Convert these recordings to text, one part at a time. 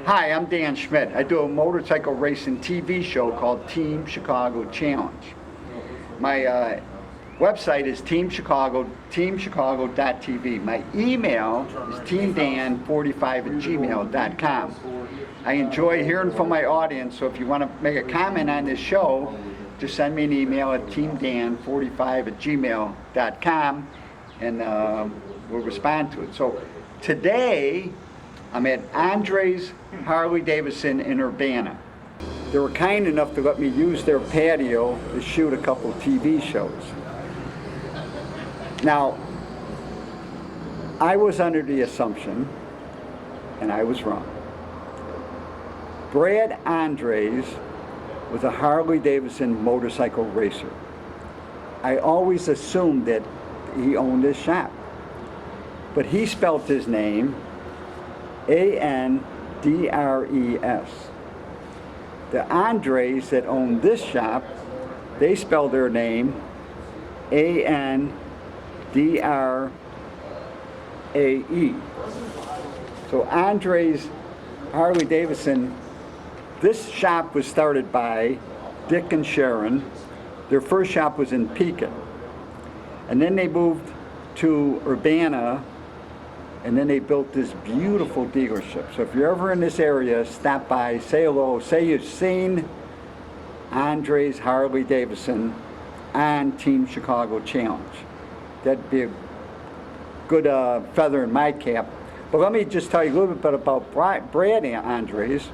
Hi, I'm Dan Schmitt. I do a motorcycle racing TV show called Team Chicago Challenge. My website is teamchicago.tv. My email is teamdan45@gmail.com. I enjoy hearing from my audience, so if you want to make a comment on this show, just send me an email at teamdan45@gmail.com and we'll respond to it. So today, I'm at Andre's Harley Davidson in Urbana. They were kind enough to let me use their patio to shoot a couple TV shows. Now, I was under the assumption, and I was wrong, Brad Andres was a Harley Davidson motorcycle racer. I always assumed that he owned his shop, but he spelt his name Andres. The Andres that own this shop, they spell their name Andrae. So Andres Harley Davidson, this shop was started by Dick and Sharon. Their first shop was in Pekin. And then they moved to Urbana, and then they built this beautiful dealership. So if you're ever in this area, stop by, say hello, say you've seen Andres Harley Davidson on Team Chicago Challenge. That'd be a good feather in my cap. But let me just tell you a little bit about Brad Andres,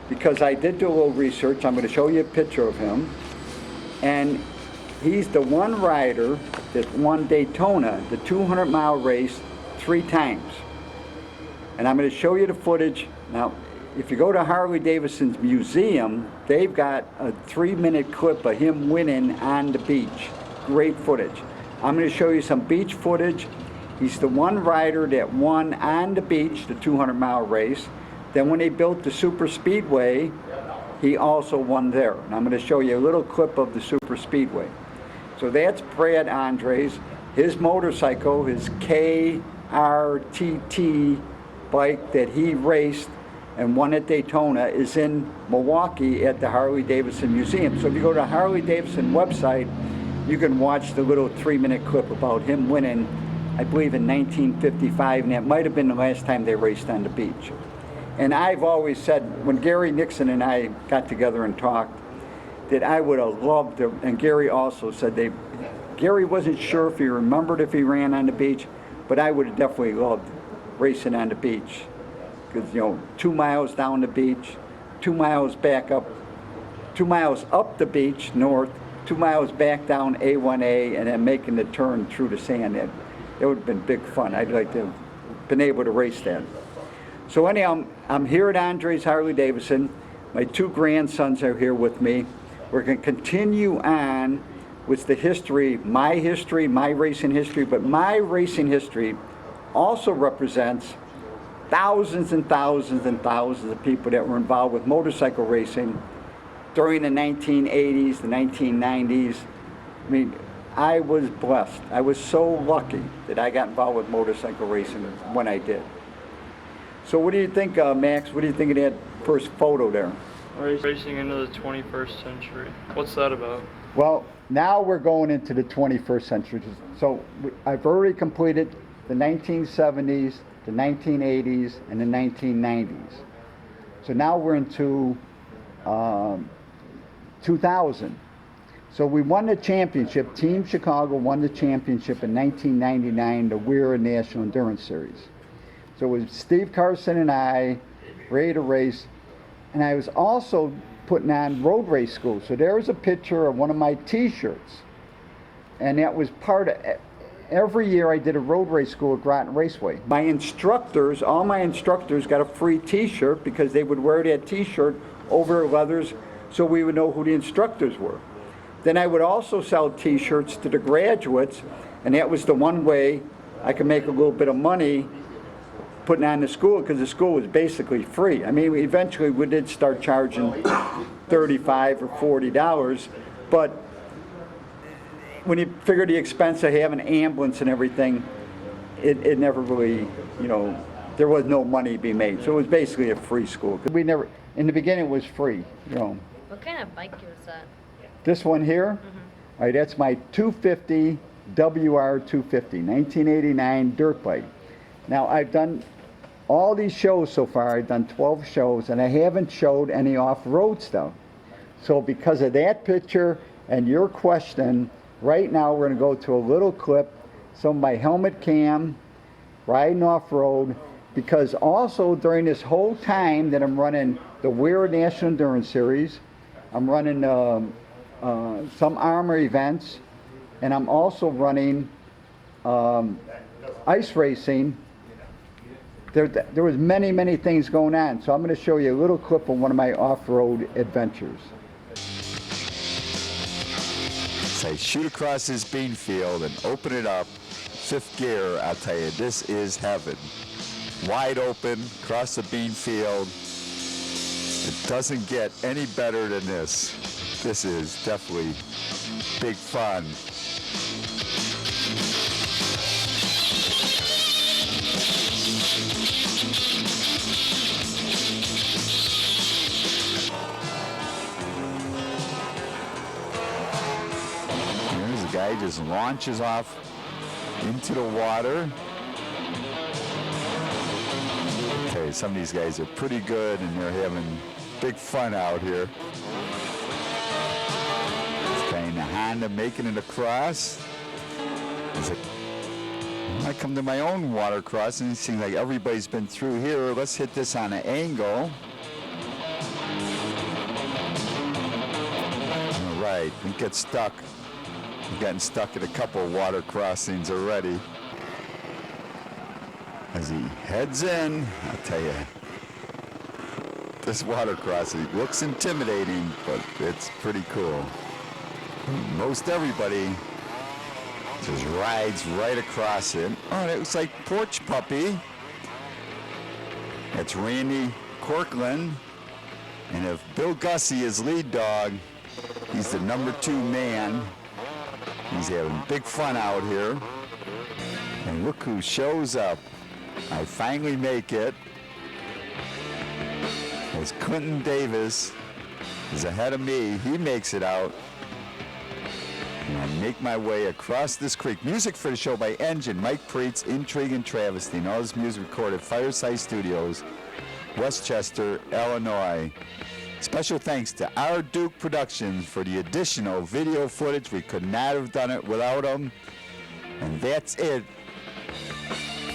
because I did do a little research. I'm going to show you a picture of him. And he's the one rider that won Daytona, the 200-mile race, 3 times. And I'm going to show you the footage. Now, if you go to Harley Davidson's museum, they've got a 3-minute clip of him winning on the beach. Great footage. I'm going to show you some beach footage. He's the one rider that won on the beach, the 200-mile race. Then when they built the super speedway, he also won there. And I'm going to show you a little clip of the super speedway. So that's Brad Andres. His motorcycle, his KRTT bike that he raced and won at Daytona, is in Milwaukee at the Harley Davidson Museum. So if you go to the Harley Davidson website, you can watch the little 3-minute clip about him winning, I believe in 1955, and that might have been the last time they raced on the beach. And I've always said, when Gary Nixon and I got together and talked, that I would have loved to, and Gary also said Gary wasn't sure if he remembered if he ran on the beach, but I would have definitely loved racing on the beach. Because, 2 miles down the beach, 2 miles back up, 2 miles up the beach north, 2 miles back down A1A, and then making the turn through the sand. It would have been big fun. I'd like to have been able to race that. So anyhow, I'm here at Andres Harley Davidson. My 2 grandsons are here with me. We're going to continue on with the history, my racing history, but my racing history also represents thousands and thousands and thousands of people that were involved with motorcycle racing during the 1980s, the 1990s. I mean, I was blessed. I was so lucky that I got involved with motorcycle racing when I did. So what do you think, Max? What do you think of that first photo there? Racing into the 21st century. What's that about? Well, now we're going into the 21st century. So I've already completed the 1970s, the 1980s, and the 1990s. So now we're into 2000. So we won the championship. Team Chicago won the championship in 1999, the Weir National Endurance Series. So it was Steve Carson and I, ready to race. And I was also putting on Roadrace School. So there was a picture of one of my t-shirts. And that was part of, every year I did a road race school at Grattan Raceway. My instructors, all my instructors got a free t-shirt because they would wear that t-shirt over their leathers so we would know who the instructors were. Then I would also sell t-shirts to the graduates, and that was the one way I could make a little bit of money putting on the school, because the school was basically free. I mean, eventually we did start charging $35 or $40, but when you figure the expense of having an ambulance and everything, it never really, there was no money to be made. So it was basically a free school. We never, in the beginning, it was free. You know. What kind of bike was that? This one here, all right, that's my 250 WR 250, 1989 dirt bike. Now I've done all these shows so far. I've done 12 shows, and I haven't showed any off-road stuff. So because of that picture and your question, right now we're going to go to a little clip, some of my helmet cam, riding off-road, because also during this whole time that I'm running the Weir National Endurance Series, I'm running some armor events, and I'm also running ice racing. There was many things going on, so I'm going to show you a little clip of one of my off-road adventures. As I shoot across this bean field and open it up, fifth gear, I'll tell you, this is heaven. Wide open, across the bean field. It doesn't get any better than this. This is definitely big fun. Here's a guy just launches off into the water. Okay, some of these guys are pretty good and they're having big fun out here. This guy in the Honda making it across. I come to my own water crossing. It seems like everybody's been through here. Let's hit this on an angle. All right, we get stuck. We've gotten stuck at a couple of water crossings already. As he heads in, I'll tell you, this water crossing looks intimidating, but it's pretty cool. Most everybody just rides right across it. Oh, it looks like Porch Puppy. That's Randy Corkland. And if Bill Gussie is lead dog, he's the number 2 man. He's having big fun out here. And look who shows up. I finally make it. As Clinton Davis is ahead of me, he makes it out. And I make my way across this creek. Music for the show by Engine, Mike Preetz, Intrigue and Travesty. And all this music recorded at Fireside Studios, Westchester, Illinois. Special thanks to our Duke Productions for the additional video footage. We could not have done it without them. And that's it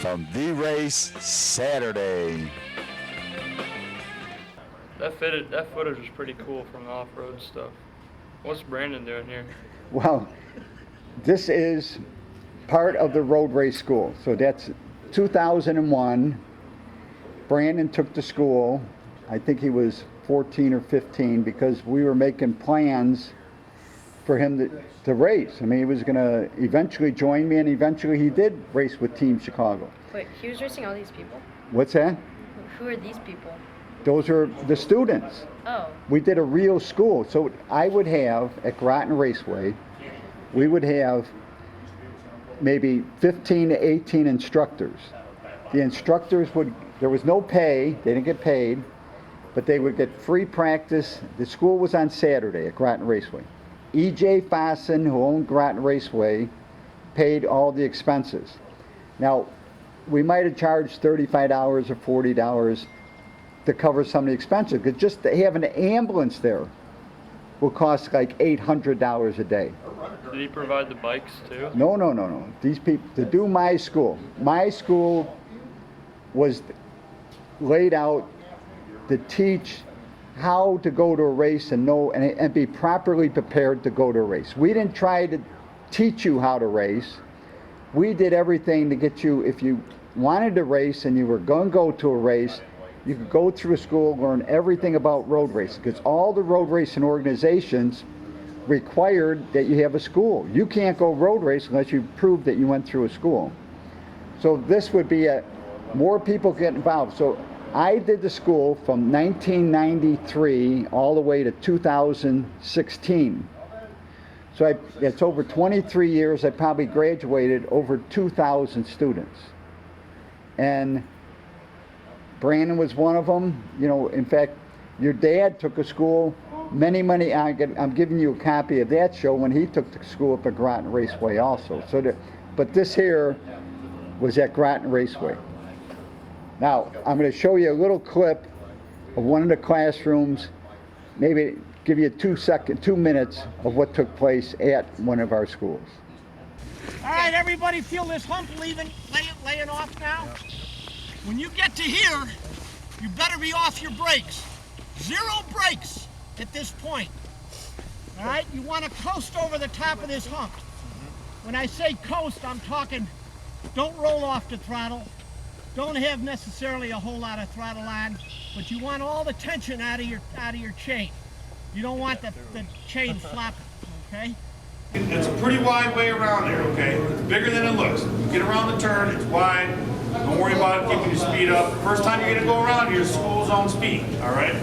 from The Race Saturday. That footage was pretty cool from the off-road stuff. What's Brandon doing here? Well, this is part of the Roadrace School. So that's 2001. Brandon took the school. I think he was 14 or 15 because we were making plans for him to race. I mean, he was going to eventually join me, and eventually he did race with Team Chicago. Wait, he was racing all these people? What's that? Who are these people? Those are the students. Oh. We did a real school. So I would have, at Grattan Raceway, we would have maybe 15 to 18 instructors. The instructors there was no pay, they didn't get paid, but they would get free practice. The school was on Saturday at Grattan Raceway. E.J. Fossen, who owned Grattan Raceway, paid all the expenses. Now, we might have charged $35 or $40 to cover some of the expenses, because just to have an ambulance there will cost like $800 a day. Did he provide the bikes too? No. These people, to do my school was laid out to teach how to go to a race and know and be properly prepared to go to a race. We didn't try to teach you how to race. We did everything to get you, if you wanted to race and you were going to go to a race, you could go through a school, learn everything about road racing, because all the road racing organizations required that you have a school. You can't go road race unless you prove that you went through a school. So this would be more people get involved. So I did the school from 1993 all the way to 2016. So it's over 23 years. I probably graduated over 2,000 students. And Brandon was one of them. You know, in fact, your dad took a school I'm giving you a copy of that show when he took the school up at Grattan Raceway also. But this here was at Grattan Raceway. Now, I'm going to show you a little clip of one of the classrooms, maybe give you 2 minutes of what took place at one of our schools. All right, everybody feel this hump laying off now? When you get to here, you better be off your brakes. 0 brakes at this point. All right, you want to coast over the top of this hump. When I say coast, I'm talking don't roll off the throttle. Don't have necessarily a whole lot of throttle on, but you want all the tension out of your chain. You don't want the chain flopping, okay? It's a pretty wide way around there, okay? It's bigger than it looks. You get around the turn, it's wide. Don't worry about keeping your speed up. First time you're gonna go around here, school zone speed, all right?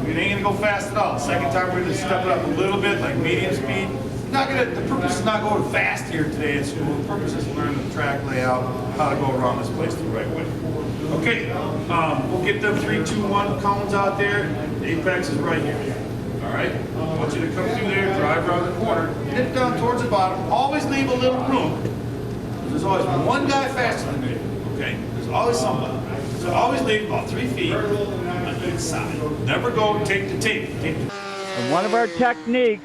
You ain't gonna go fast at all. Second time we're gonna step it up a little bit, like medium speed. The purpose is not going fast here today at school. The purpose is to learn the track layout, how to go around this place the right way. Okay, we'll get them 3, 2, 1 cones out there. The apex is right here. All right, I want you to come through there, drive around the corner, hit it down towards the bottom. Always leave a little room. There's always one guy faster than you. Okay, there's always somebody. So always leave about 3 feet on each side. Never go take the tape. And one of our techniques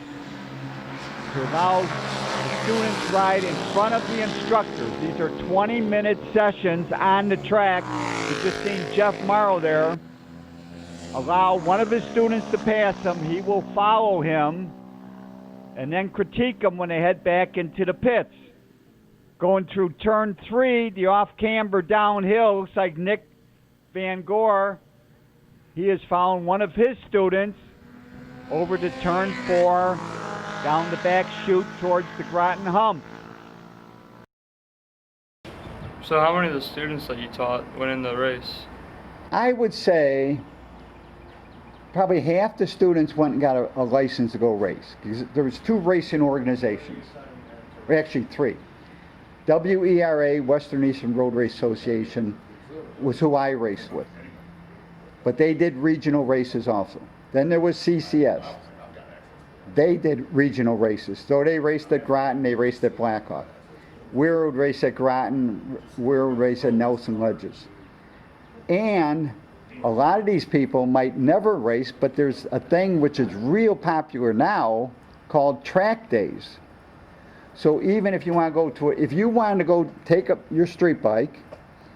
to allow the students ride in front of the instructors. These are 20-minute sessions on the track. You've just seen Jeff Morrow there. Allow one of his students to pass him. He will follow him and then critique him when they head back into the pits. Going through turn 3, the off-camber downhill, looks like Nick Van Gore. He has found one of his students over to turn 4, down the back chute towards the Grattan hump. So how many of the students that you taught went in the race? I would say probably half the students went and got a license to go race. Because there was 2 racing organizations, or actually 3. WERA, Western Eastern Roadrace Association, was who I raced with. But they did regional races also. Then there was CCS. They did regional races. So they raced at Grattan, they raced at Blackhawk. We would race at Grattan, we would race at Nelson Ledges. And a lot of these people might never race, but there's a thing which is real popular now called track days. So even if you want to go to if you wanted to go take up your street bike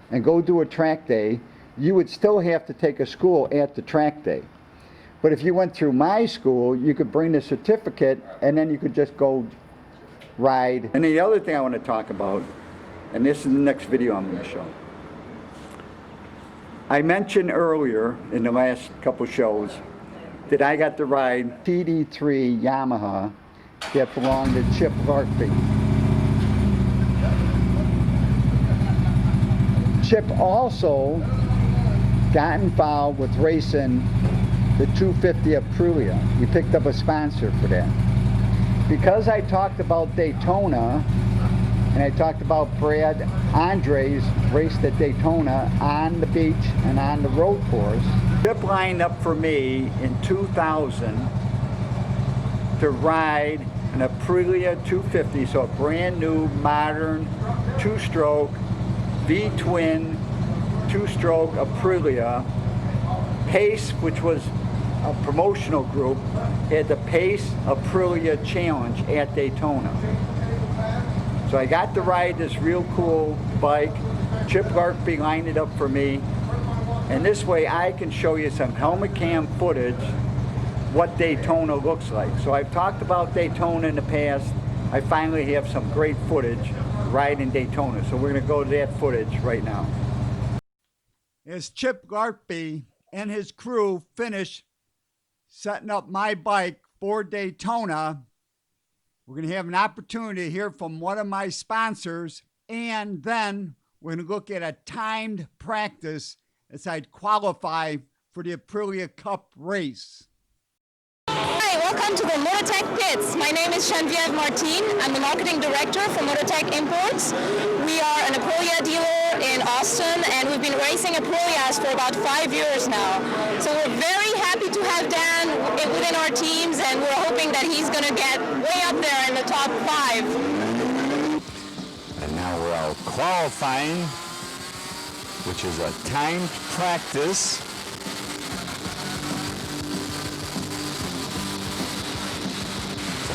and go do a track day, you would still have to take a school at the track day. But if you went through my school, you could bring the certificate and then you could just go ride. And the other thing I want to talk about, and this is the next video I'm going to show. I mentioned earlier in the last couple shows that I got to ride TD3 Yamaha that belonged to Chip Larkby. Chip also got involved with racing the 250 Aprilia. He picked up a sponsor for that. Because I talked about Daytona, and I talked about Brad Andres raced at Daytona on the beach and on the road course. Chip lined up for me in 2000 to ride an Aprilia 250, so a brand new, modern, 2-stroke, V-twin, 2-stroke Aprilia. Pace, which was a promotional group, had the Pace Aprilia Challenge at Daytona. So I got to ride this real cool bike. Chip Larkby lined it up for me. And this way I can show you some helmet cam footage, what Daytona looks like. So I've talked about Daytona in the past. I finally have some great footage riding Daytona. So we're gonna go to that footage right now. As Chip Larkby and his crew finish setting up my bike for Daytona, we're going to have an opportunity to hear from one of my sponsors, and then we're going to look at a timed practice as I'd qualify for the Aprilia Cup race. Hey, Hi, welcome to the Motortech Pits. My name is Geneviève Martin. I'm the marketing director for Motortech Imports. We are an Aprilia dealer in Austin, and we've been racing Aprilias for about 5 years now. So we're very happy to have Dan within our teams, and we're hoping that he's going to get way up there in the top 5. And now we're out qualifying, which is a timed practice. It's a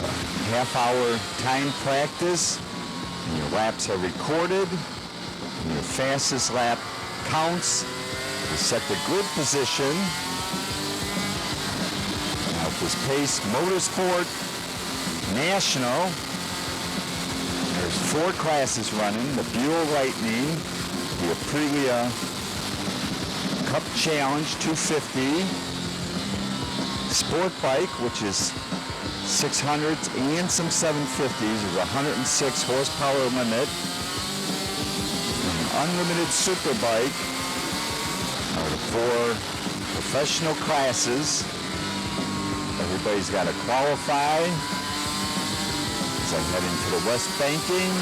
half-hour time practice, and your laps are recorded, and your fastest lap counts. You set the grid position. Now this Pace Motorsport National, there's 4 classes running: the Buell Lightning, the Aprilia Cup Challenge 250, Sport Bike, which is 600s and some 750s, is 106 horsepower limit, and Unlimited Superbike are the 4 professional classes. Everybody's got to qualify. As I head into the West Banking.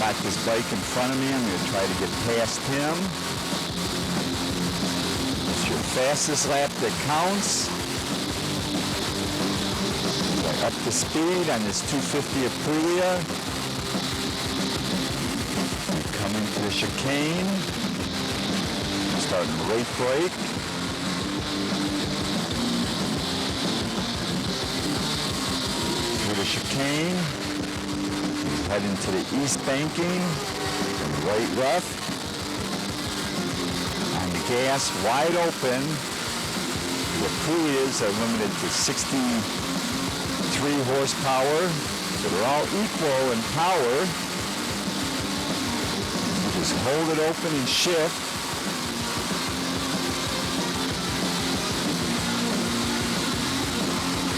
Spot this bike in front of me. I'm going to try to get past him. It's your fastest lap that counts. Right up to speed on this 250 Aprilia. Coming to the chicane. Starting the late break. Through the chicane. Heading to the east banking. Right left. On the gas, wide open. The Aprilias are limited to 63 horsepower. So they're all equal in power. Just hold it open and shift.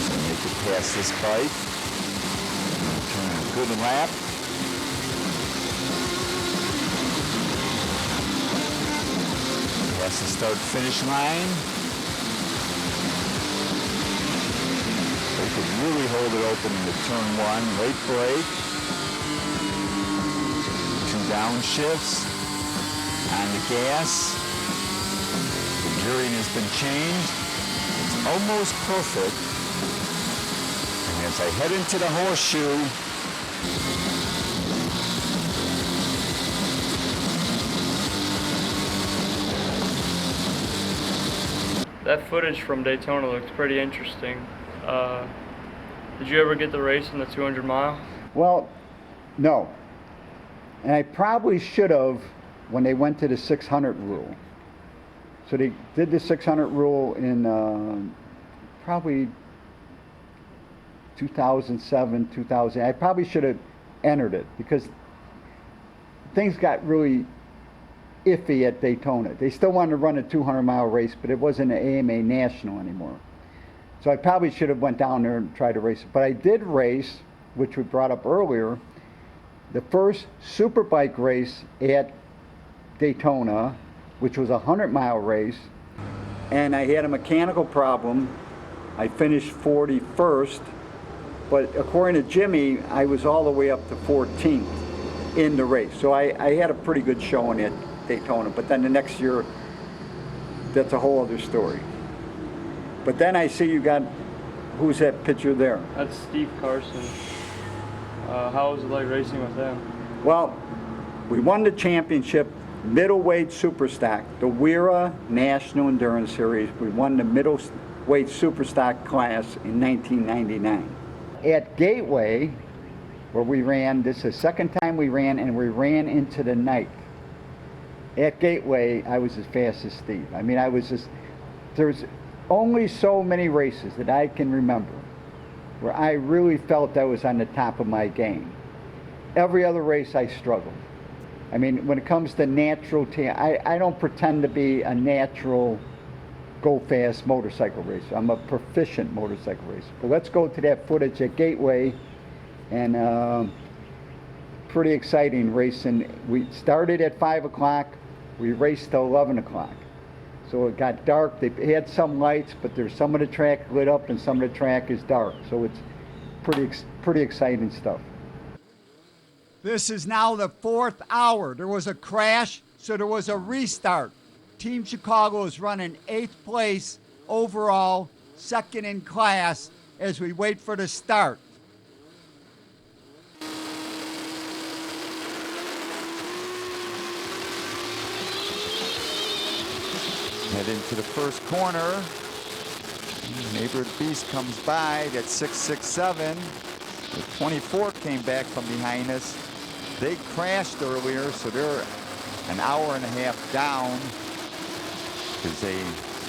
So make it past this bike. Turn a good lap. Past the start-finish line. They could really hold it open into turn 1. Late brake. Downshifts on the gas. The gearing has been changed. It's almost perfect. And as I head into the horseshoe, That footage from Daytona looks pretty interesting. Did you ever get the race in the 200 mile? Well, no. And I probably should have when they went to the 600 rule. So they did the 600 rule in probably 2007, 2000. I probably should have entered it because things got really iffy at Daytona. They still wanted to run a 200-mile race, but it wasn't an AMA National anymore. So I probably should have went down there and tried to race it. But I did race, which we brought up earlier, the first Superbike race at Daytona, which was a 100-mile race, and I had a mechanical problem. I finished 41st, but according to Jimmy, I was all the way up to 14th in the race. So I had a pretty good showing at Daytona, but then the next year, that's a whole other story. But then I see you got, who's that picture there? That's Steve Carson. How was it like racing with him? Well, we won the championship, middleweight super stock, the WERA National Endurance Series. We won the middleweight super stock class in 1999. At Gateway, where we ran, this is the second time we ran, and we ran into the night. At Gateway, I was as fast as Steve. I mean, there's only so many races that I can remember where I really felt I was on the top of my game. Every other race I struggled. I mean, when it comes to natural, I don't pretend to be a natural go-fast motorcycle racer. I'm a proficient motorcycle racer. But let's go to that footage at Gateway and pretty exciting racing. We started at 5 o'clock. We raced till 11 o'clock. So it got dark. They had some lights, but there's some of the track lit up and some of the track is dark. So it's pretty exciting stuff. This is now the 4th hour. There was a crash, so there was a restart. Team Chicago is running 8th place overall, 2nd in class, as we wait for the start. Head into the first corner. Neighbor Beast comes by. That's 667. The 24 came back from behind us. They crashed earlier, so they're an hour and a half down because they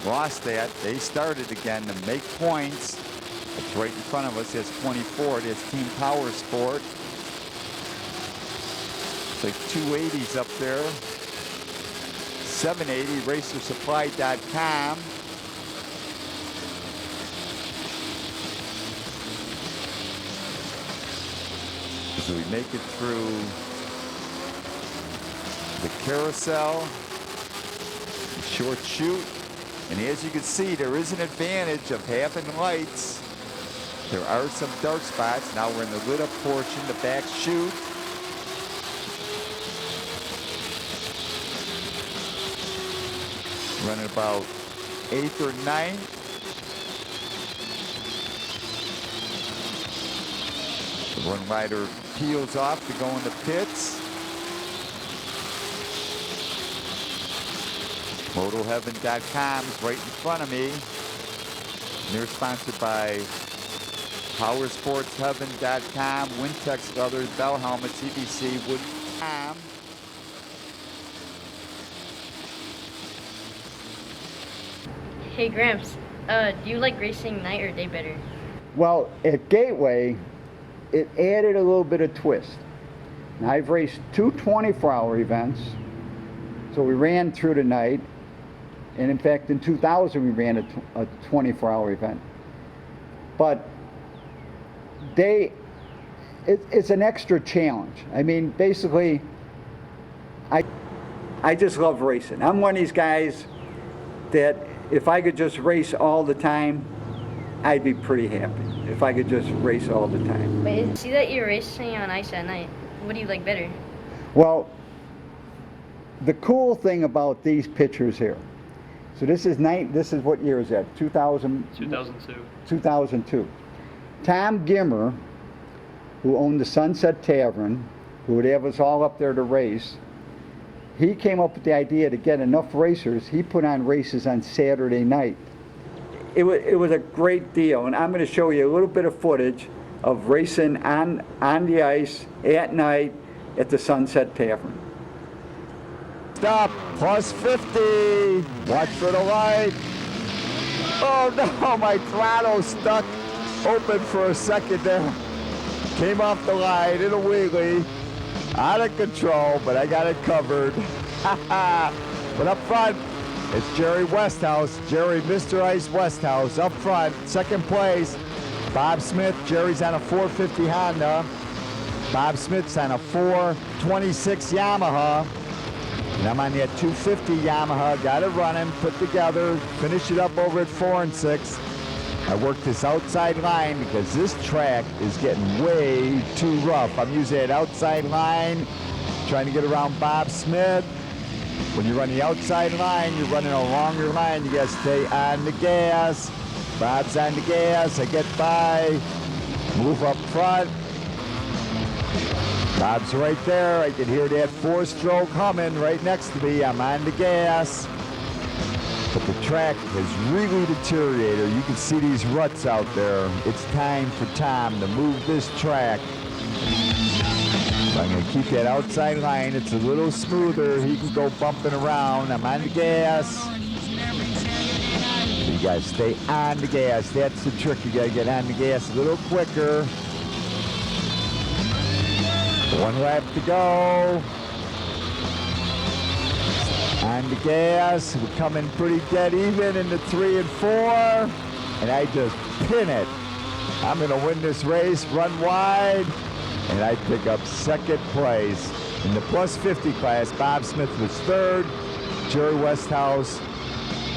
lost that. They started again to make points. It's right in front of us. That's 24. That's Team Power Sport. It's like 280s up there. 780, racersupply.com. So we make it through the carousel, the short chute, and as you can see, there is an advantage of having lights. There are some dark spots. Now we're in the lit up portion, the back chute. Running about 8th or 9th. The one rider peels off to go into pits. MotoHeaven.com is right in front of me. And they're sponsored by PowerSportsHeaven.com, Wintex Leathers, Bell Helmets, CBC, Wood.com. Hey Gramps, do you like racing night or day better? Well, at Gateway, it added a little bit of twist. Now, I've raced 2 24-hour events, so we ran through the night, and in fact in 2000 we ran a 24-hour event. But it's an extra challenge. I mean, basically, I just love racing. I'm one of these guys that if I could just race all the time, I'd be pretty happy. If I could just race all the time. Wait, see that you're racing on ice at night. What do you like better? Well, the cool thing about these pictures here. So this is what year is that? 2002. 2002. Tom Gimmer, who owned the Sunset Tavern, who would have us all up there to race, he came up with the idea to get enough racers. He put on races on Saturday night. It was a great deal, and I'm going to show you a little bit of footage of racing on the ice at night at the Sunset Tavern. Stop, plus 50. Watch for the light. Oh no, my throttle stuck open for a second there. Came off the line in a wheelie. Out of control, but I got it covered. But up front, it's Jerry Westhouse, Jerry Mr. Ice Westhouse up front, second place. Bob Smith, Jerry's on a 450 Honda. Bob Smith's on a 426 Yamaha. And I'm on that 250 Yamaha, got it running, put together, finish it up over at 4 and 6. I worked this outside line because this track is getting way too rough. I'm using that outside line, trying to get around Bob Smith. When you run the outside line, you're running a longer line. You gotta stay on the gas. Bob's on the gas, I get by, move up front. Bob's right there. I can hear that 4-stroke humming right next to me. I'm on the gas. But the track has really deteriorated. You can see these ruts out there. It's time for Tom to move this track. So I'm going to keep that outside line. It's a little smoother. He can go bumping around. I'm on the gas. You got to stay on the gas. That's the trick. You got to get on the gas a little quicker. 1 lap to go. On the gas, we're coming pretty dead even in the 3 and 4, and I just pin it. I'm gonna win this race, run wide. and I pick up second place. In the plus 50 class, Bob Smith was third, Jerry Westhouse,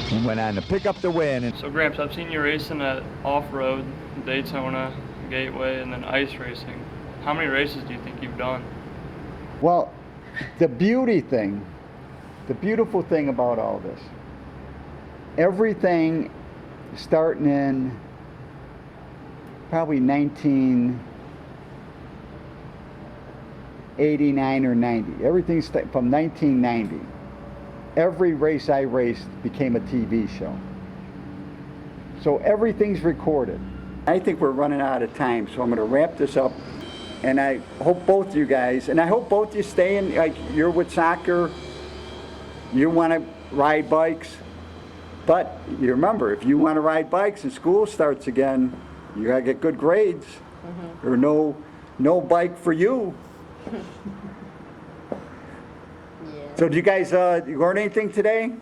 he went on to pick up the win. And So Gramps, I've seen you racing at off-road, Daytona, Gateway, and then ice racing. How many races do you think you've done? Well, the beautiful thing about all this, everything starting in probably 1989 or 90, everything from 1990, every race I raced became a TV show. So everything's recorded. I think we're running out of time, so I'm going to wrap this up. And I hope both you guys, and I hope both you stay in, like you're with soccer, you want to ride bikes, but you remember, if you want to ride bikes and school starts again, you got to get good grades, or no bike for you. Yeah. So did you guys you learn anything today?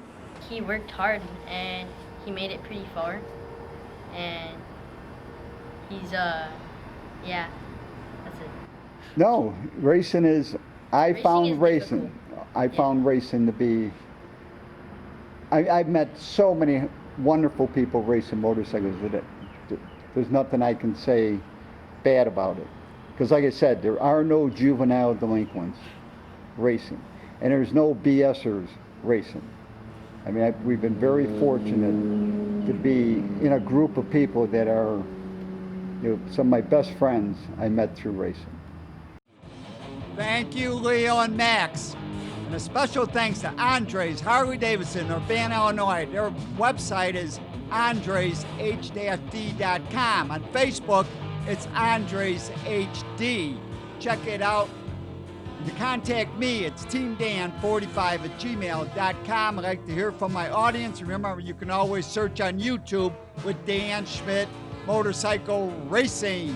He worked hard and he made it pretty far. And he's yeah, that's it. No, racing is, I Racing found is racing. difficult. I found racing to be, I've met so many wonderful people racing motorcycles that there's nothing I can say bad about it. Because like I said, there are no juvenile delinquents racing. And there's no BSers racing. I mean, we've been very fortunate to be in a group of people that are, some of my best friends I met through racing. Thank you, Leo and Max. And a special thanks to Andres Harley Davidson, Urbana, Illinois. Their website is andreshd.com. On Facebook, it's Andres HD. Check it out. To contact me, it's teamdan45@gmail.com. I'd like to hear from my audience. Remember, you can always search on YouTube with Dan Schmitt Motorcycle Racing.